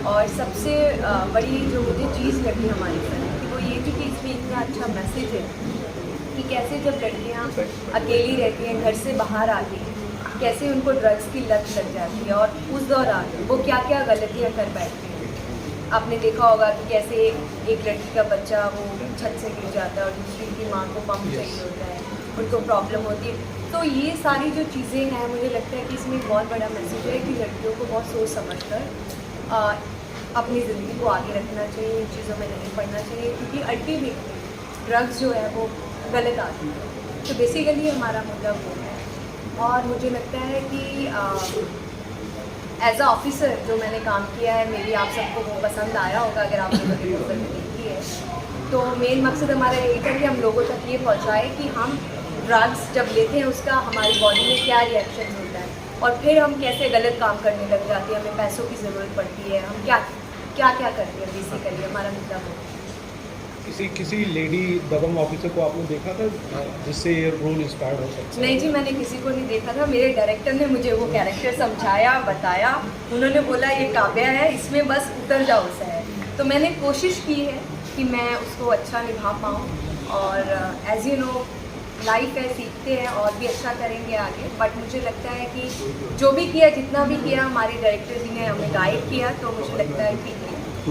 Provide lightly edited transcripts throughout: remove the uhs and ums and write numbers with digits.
और सबसे बड़ी जो मुझे चीज़ लगी हमारी फिल्म की वो ये थी कि इसमें इतना अच्छा मैसेज है कि कैसे जब लड़कियाँ अकेली रहती हैं, घर से बाहर आती हैं, कैसे उनको ड्रग्स की लत लग जाती है और उस दौरान वो क्या क्या गलतियाँ कर बैठती हैं। आपने देखा होगा कि कैसे एक लड़की का बच्चा वो छत से गिर जाता है और दूसरी की माँ को पंप चाहिए होता है, उनको प्रॉब्लम होती है। तो ये सारी जो चीज़ें हैं मुझे लगता है कि इसमें एक बहुत बड़ा मैसेज है कि लड़कियों को बहुत सोच समझ कर अपनी ज़िंदगी को आगे रखना चाहिए, इन चीज़ों में नहीं पड़ना चाहिए, क्योंकि अल्टीमेटली ड्रग्स जो है वो गलत आती है। तो बेसिकली हमारा मुद्दा वो है। और मुझे लगता है कि एज अ ऑफिसर जो मैंने काम किया है, मेरी आप सबको वो पसंद आया होगा अगर आप लोगों ने वो फिल्म देखी है। तो मेन मकसद हमारा यही था कि हम लोगों तक ये पहुँचाए कि हम ड्रग्स जब लेते हैं उसका हमारी बॉडी में क्या रिएक्शन होता है और फिर हम कैसे गलत काम करने लग जाते हैं, हमें पैसों की ज़रूरत पड़ती है, हम क्या क्या क्या करते हैं। बेसिकली हमारा मुद्दा वो है। किसी लेडी दबंग ऑफिसर को आपने देखा था जिससे ये रोल इंस्पायर्ड हो सकता है? नहीं जी, मैंने किसी को नहीं देखा था। मेरे डायरेक्टर ने मुझे वो कैरेक्टर समझाया, बताया, उन्होंने बोला ये काव्या है, इसमें बस उतर जाओ सा है। तो मैंने कोशिश की है कि मैं उसको अच्छा निभा पाऊँ और एज यू नो लाइफ है, सीखते हैं और भी अच्छा करेंगे आगे। बट मुझे लगता है कि जो भी किया, जितना भी किया, हमारे डायरेक्टर जी ने हमें गाइड किया, तो मुझे लगता है कि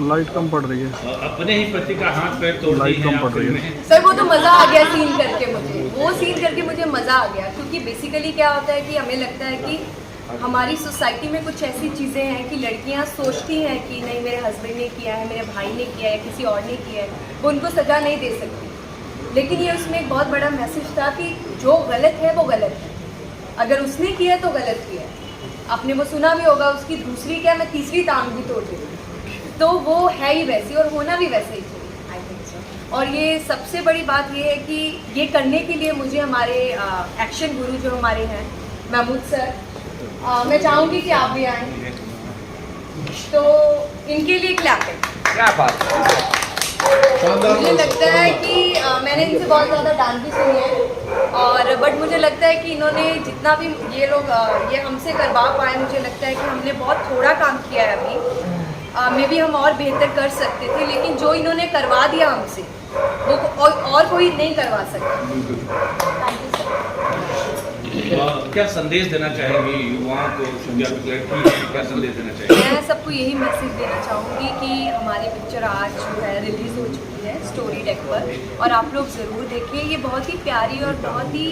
लाइट कम पड़ रही है। अपने ही पति का हाथ पैर तोड़ लाइट दी कम है पड़ आप रही है। फिल्म में। सर वो तो मज़ा आ गया सीन करके, मुझे वो सीन करके मुझे मज़ा आ गया, क्योंकि बेसिकली क्या होता है कि हमें लगता है कि हमारी सोसाइटी में कुछ ऐसी चीज़ें हैं कि लड़कियां सोचती हैं कि नहीं मेरे हस्बैंड ने किया है, मेरे भाई ने किया है, किसी और ने किया है, वो उनको सज़ा नहीं दे सकती। लेकिन ये उसमें एक बहुत बड़ा मैसेज था कि जो गलत है वो गलत है, अगर उसने किया तो गलत किया है। आपने वो सुना भी होगा, उसकी दूसरी क्या मैं तीसरी टांग भी तोड़ दूँ, तो वो है ही वैसी और होना भी वैसे ही चाहिए, आई थिंक सो। और ये सबसे बड़ी बात ये है कि ये करने के लिए मुझे हमारे एक्शन गुरु जो हमारे हैं महमूद सर, मैं चाहूँगी कि आप भी आएँ, तो इनके लिए क्लैपिंग। क्या बात है। मुझे लगता है कि मैंने इनसे बहुत ज़्यादा डांस भी सुनी है और बट मुझे लगता है कि इन्होंने जितना भी ये लोग ये हमसे करवा पाए, मुझे लगता है कि हमने बहुत थोड़ा काम किया है अभी। मे बी हम और बेहतर कर सकते थे, लेकिन जो इन्होंने करवा दिया हमसे वो और कोई नहीं करवा सकता। Thank you sir. क्या संदेश देना चाहेंगी युवाओं को, क्या संदेश देना चाहेंगे? मैं सबको यही मैसेज देना चाहूँगी कि हमारी पिक्चर आज जो है रिलीज़ हो चुकी है स्टोरी डेक पर, और आप लोग ज़रूर देखिए। ये बहुत ही प्यारी और बहुत ही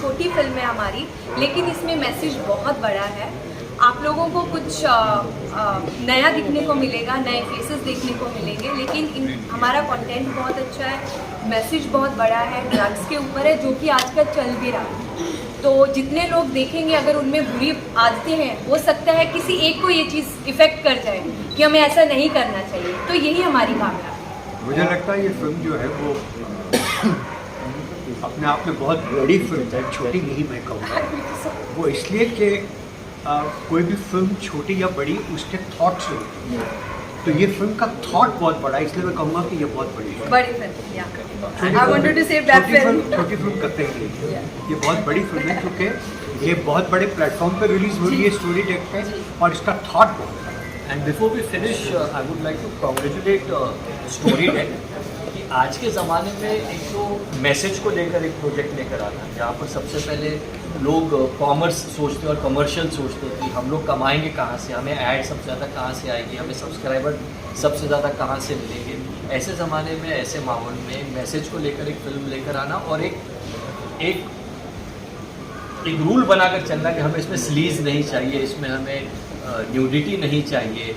छोटी फिल्म है हमारी, लेकिन इसमें मैसेज बहुत बड़ा है। आप लोगों को कुछ नया दिखने को मिलेगा, नए फेसेस देखने को मिलेंगे, लेकिन हमारा कंटेंट बहुत अच्छा है, मैसेज बहुत बड़ा है, ड्रग्स के ऊपर है जो कि आजकल चल भी रहा है। तो जितने लोग देखेंगे अगर उनमें बुरी आदतें हैं, हो सकता है किसी एक को ये चीज़ इफ़ेक्ट कर जाए कि हमें ऐसा नहीं करना चाहिए, तो यही हमारी कामयाबी है। मुझे लगता है ये फिल्म जो है वो अपने आप में बहुत बड़ी फिल्म है, छोटी नहीं मैं कहूँगा। वो इसलिए कि कोई भी फिल्म छोटी या बड़ी उसके थॉट्स होते हैं, तो ये फिल्म का थॉट बहुत बड़ा है, इसलिए मैं कहूँगा कि ये बहुत बड़ी है। बड़ी film, I wanted to say that film. छोटी फिल्म करते ही नहीं, ये बहुत बड़ी फिल्म है क्योंकि ये बहुत बड़े प्लेटफॉर्म पे रिलीज हो रही है स्टोरी डेक पे, और इसका थॉट बहुत बड़ा है। And before we finish I would like to congratulate Story Deck कि आज के ज़माने में एक तो मैसेज को लेकर एक प्रोजेक्ट लेकर आना, जहाँ पर सबसे पहले लोग कॉमर्स सोचते हैं और कमर्शियल सोचते हैं कि हम लोग कमाएंगे कहाँ से, हमें ऐड सबसे ज़्यादा कहाँ से आएगी, हमें सब्सक्राइबर सबसे ज़्यादा कहाँ से मिलेंगे। ऐसे ज़माने में, ऐसे माहौल में मैसेज को लेकर एक फिल्म लेकर आना और एक रूल बनाकर चलना कि हमें इसमें स्लीज नहीं चाहिए, इसमें हमें न्यूडिटी नहीं चाहिए।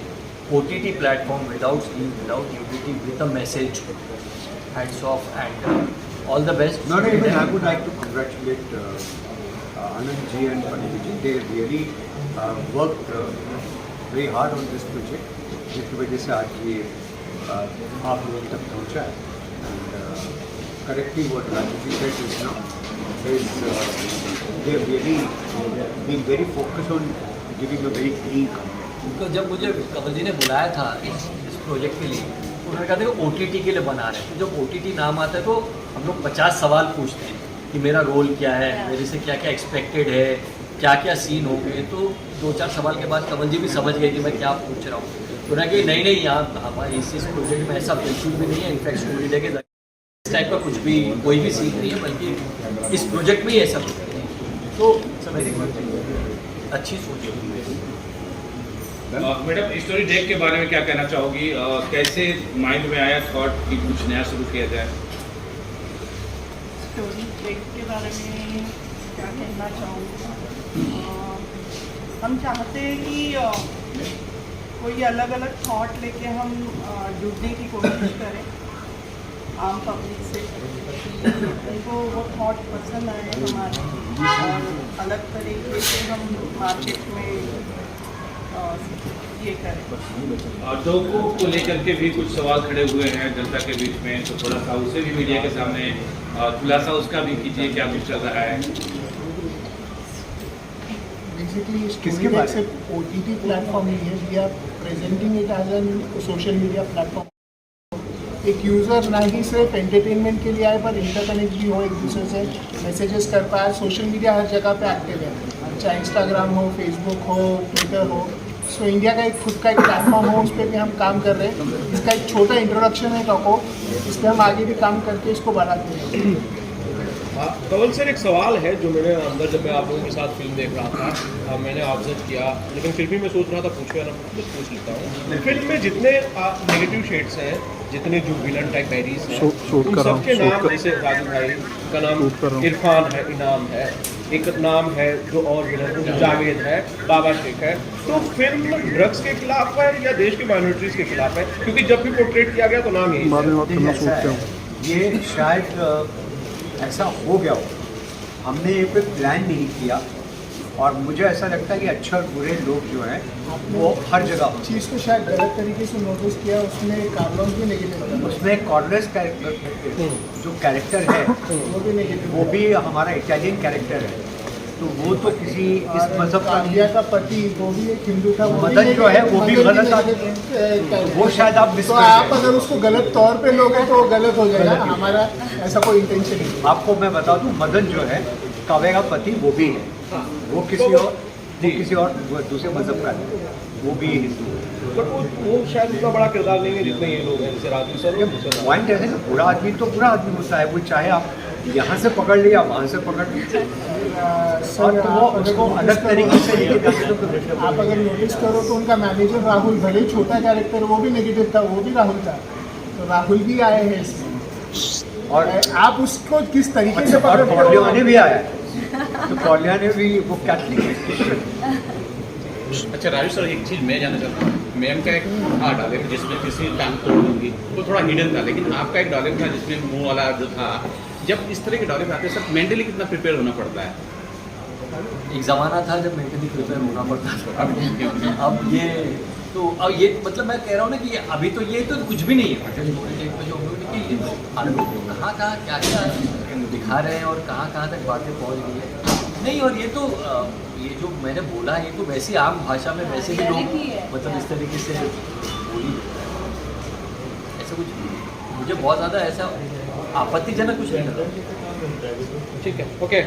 OTT platform without sleaze, without nudity, with a message. Hats off and all the best. No, even I would like to congratulate Anand ji and Panit ji. They really worked very hard on this project, जिसकी वजह से आज ये आप लोगों तक पहुँचा है। And correctly what Raju ji said is now is they really been very focused on giving a very clean content. उनको जब मुझे कमल जी ने बुलाया था इस प्रोजेक्ट के लिए, उन्होंने कहा था कि OTT के लिए बना रहे हैं। तो जब OTT नाम आता है तो हम लोग 50 सवाल पूछते हैं कि मेरा रोल क्या है, मेरे से क्या क्या एक्सपेक्टेड है, क्या क्या सीन होंगे, तो 2-4 सवाल के बाद कमल जी भी समझ गए कि मैं क्या पूछ रहा हूँ। तो ना कि नहीं यहाँ हमारे इस प्रोजेक्ट में ऐसा बिल्कुल भी नहीं है, इनफैक्ट स्टोरी लेके इस टाइप का कुछ भी कोई भी सीन नहीं है, बल्कि इस प्रोजेक्ट में ही ऐसा कुछ नहीं है। तो सब अच्छी सोच है। मैडम स्टोरी डेक के बारे में क्या कहना चाहोगी? कैसे माइंड में आया थॉट कि कुछ नया शुरू किया जाए? स्टोरी ब्रेक के बारे में क्या कहना चाहूँगी, हम चाहते हैं कि कोई अलग अलग थॉट लेके हम जुड़ने की कोशिश करें आम पब्लिक से, उनको वो थॉट पसंद आए हमारे, और अलग तरीके से हम मार्केट में ये करें। डोको को लेकर के भी कुछ सवाल खड़े हुए हैं जनता के बीच में, तो थोड़ा सा उसे भी मीडिया के सामने खुलासा उसका भी कीजिए, क्या कुछ चल रहा है? बेसिकली किसके बारे में? सिर्फ OTT प्लेटफॉर्म नहीं है, we are presenting it as an social media platform. एक यूज़र ना ही सिर्फ एंटरटेनमेंट के लिए आए पर इंटरकनेक्ट भी हो, एक दूसरे से मैसेजेस कर पाए। सोशल मीडिया हर जगह पे एक्टिव है, चाहे इंस्टाग्राम हो, फेसबुक हो, ट्विटर हो। सो इंडिया का एक खुद का एक प्लेटफॉर्म हो, उस पर भी हम काम कर रहे हैं। इसका एक छोटा इंट्रोडक्शन है टॉको, इस पर हम आगे भी काम करके इसको बढ़ाते हैं। कवल सर, एक सवाल है जो मैंने अंदर जब मैं आप लोगों के साथ फिल्म देख रहा था मैंने ऑब्जर्व किया, लेकिन फिर भी मैं सोच रहा था पूछ लेता हूँ। फिल्म में जितने नेगेटिव शेड्स हैं, जितने जो विलन टाइप बैरीज हैं, उन सबके नाम, जैसे राजू भाई का नाम इरफान है, इनाम है, एक नाम है जो और विलन जावेद है, बाबा शेख है। तो फिल्म ड्रग्स के खिलाफ है या देश की माइनॉरिटीज़ के खिलाफ है? क्योंकि जब भी पोर्ट्रेट किया गया तो नाम यही ये शायद ऐसा हो गया हो, हमने ये पे प्लान नहीं किया, और मुझे ऐसा लगता है कि अच्छे और बुरे लोग जो हैं वो हर जगह। चीज़ को शायद गलत तरीके से नोटिस किया, उसमें कार्लोस भी नेगेटिव था, उसमें कॉर्नलेस कैरेक्टर जो कैरेक्टर है वो भी नेगेटिव, वो भी हमारा इटालियन कैरेक्टर है, तो वो तो किसी इस मजहब का कालिया का पति वो भी एक हिंदू था, वो मदन जो है वो भी गलत वो शायद आप मिस तो कर आप गए। अगर उसको गलत तौर पे लोगे तो वो गलत हो जाएगा। हमारा ऐसा कोई इंटेंशन नहीं। आपको मैं बता दूं, मदन जो है काव्या का पति वो भी है, वो किसी और दूसरे मजहब का है, वो भी हिंदू है। बट वो शायद उतना बड़ा किरदार नहीं है जितने ये लोग हैं, जैसे राजू सर या दूसरे। पॉइंट ऐसे ना, बुरा आदमी तो बुरा आदमी होता है, वो चाहे आप यहाँ से पकड़ लिया वहाँ से पकड़ लिया, और तो वो उसको अलग तरीके से लेके जाते तो आप अगर नोटिस करो तो उनका मैनेजर राहुल, भले ही छोटा कैरेक्टर वो भी नेगेटिव था, वो भी राहुल था, तो राहुल भी आए हैं इसमें। और आप उसको किस तरीके से और पकड़ रहे हो? कौलिया भी आया है, तो कौलिया ने भी वो कैथलिक। अच्छा राजू सर, एक चीज़ मैं जानना चाहता हूँ, मैम का एक था डायलॉग जिसमें किसी टांग तोड़ दूंगी, वो थोड़ा हिडन था, लेकिन आपका एक डायलॉग था जिसमें मुंह वाला जो था। जब इस तरह के डायलॉग आते हैं सर, मेंटली कितना प्रिपेयर होना पड़ता है? एक ज़माना था जब मेंटली प्रिपेयर होना पड़ता था, अब ये तो अब ये मतलब मैं कह रहा हूँ ना कि अभी तो ये तो कुछ भी नहीं है, कहाँ कहाँ क्या क्या दिखा रहे हैं और कहाँ तक बातें पहुँच गई है। नहीं, और ये तो ये जो मैंने बोला ये तो वैसी आम भाषा में वैसे भी लोग मतलब इस तरीके से बोली, ऐसा कुछ मुझे बहुत ज़्यादा ऐसा आपत्तिजनक कुछ नहीं लगा। ठीक है, ओके।